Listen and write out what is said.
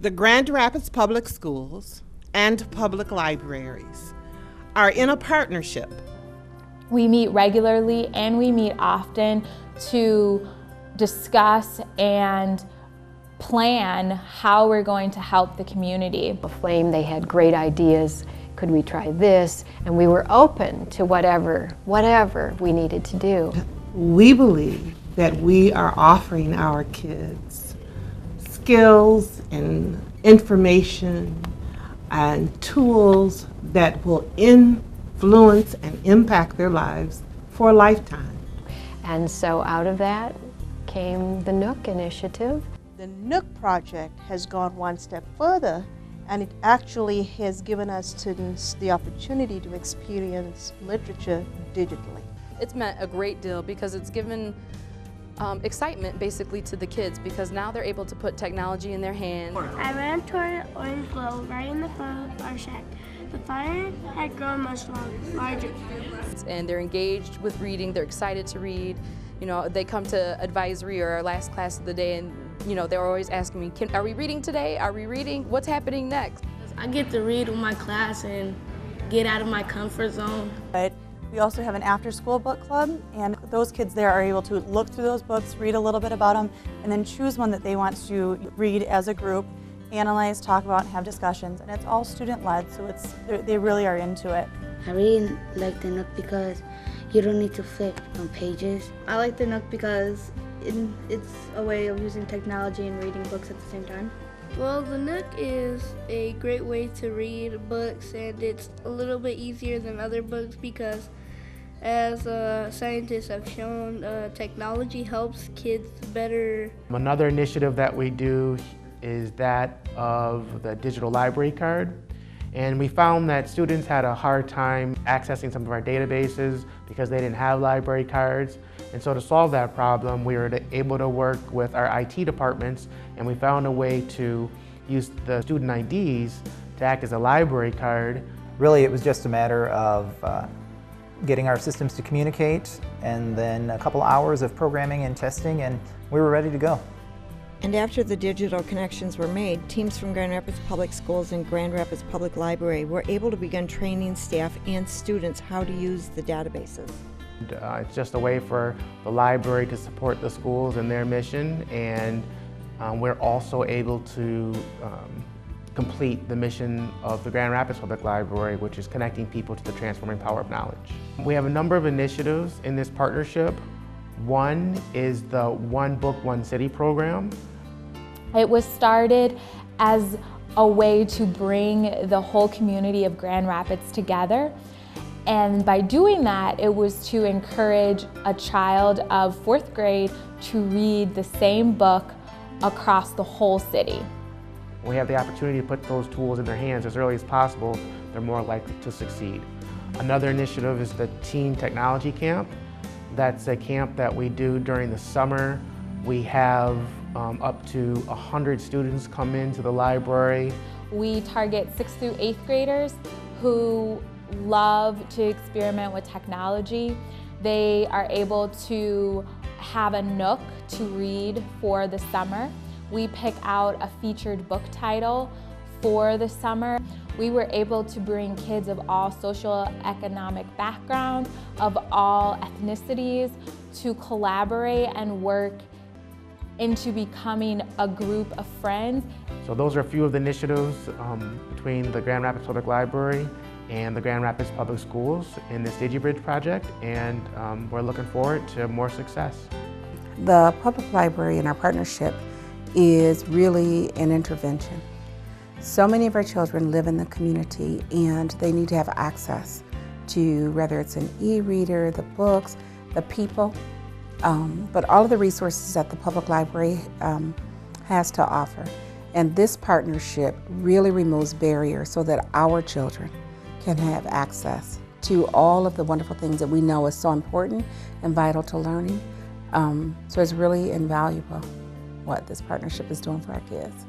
The Grand Rapids Public Schools and public libraries are in a partnership. We meet regularly and we meet often to discuss and plan how we're going to help the community. Flame, they had great ideas. Could we try this? And we were open to whatever we needed to do. We believe that we are offering our kids skills and information and tools that will influence and impact their lives for a lifetime. And so out of that came the Nook initiative. The Nook project has gone one step further, and it actually has given us students the opportunity to experience literature digitally. It's meant a great deal because it's given excitement basically to the kids, because now they're able to put technology in their hands. I ran toward an orange glow right in the front of our shack. The fire had grown much larger. And they're engaged with reading, they're excited to read. You know, they come to advisory or our last class of the day and, you know, they're always asking me, are we reading today? Are we reading? What's happening next? I get to read with my class and get out of my comfort zone. But we also have an after-school book club, and those kids there are able to look through those books, read a little bit about them, and then choose one that they want to read as a group, analyze, talk about, and have discussions. And it's all student-led, so they really are into it. I really like the Nook because you don't need to flip on pages. I like the Nook because it's a way of using technology and reading books at the same time. Well, the Nook is a great way to read books, and it's a little bit easier than other books because, as scientists have shown, technology helps kids better. Another initiative that we do is that of the digital library card. And we found that students had a hard time accessing some of our databases because they didn't have library cards. And so to solve that problem, we were able to work with our IT departments, and we found a way to use the student IDs to act as a library card. Really, it was just a matter of getting our systems to communicate, and then a couple hours of programming and testing, and we were ready to go. And after the digital connections were made, teams from Grand Rapids Public Schools and Grand Rapids Public Library were able to begin training staff and students how to use the databases. It's just a way for the library to support the schools and their mission, and we're also able to complete the mission of the Grand Rapids Public Library, which is connecting people to the transforming power of knowledge. We have a number of initiatives in this partnership. One is the One Book, One City program. It was started as a way to bring the whole community of Grand Rapids together. And by doing that, it was to encourage a child of 4th grade to read the same book across the whole city. When we have the opportunity to put those tools in their hands as early as possible, they're more likely to succeed. Another initiative is the Teen Technology Camp. That's a camp that we do during the summer. We have up to 100 students come into the library. We target 6th through 8th graders who love to experiment with technology. They are able to have a Nook to read for the summer. We pick out a featured book title for the summer. We were able to bring kids of all socioeconomic backgrounds, of all ethnicities, to collaborate and work into becoming a group of friends. So those are a few of the initiatives between the Grand Rapids Public Library and the Grand Rapids Public Schools in this DigiBridge project, and we're looking forward to more success. The public library in our partnership is really an intervention. So many of our children live in the community and they need to have access to, whether it's an e-reader, the books, the people, but all of the resources that the public library has to offer. And this partnership really removes barriers so that our children can have access to all of the wonderful things that we know is so important and vital to learning. So it's really invaluable what this partnership is doing for our kids.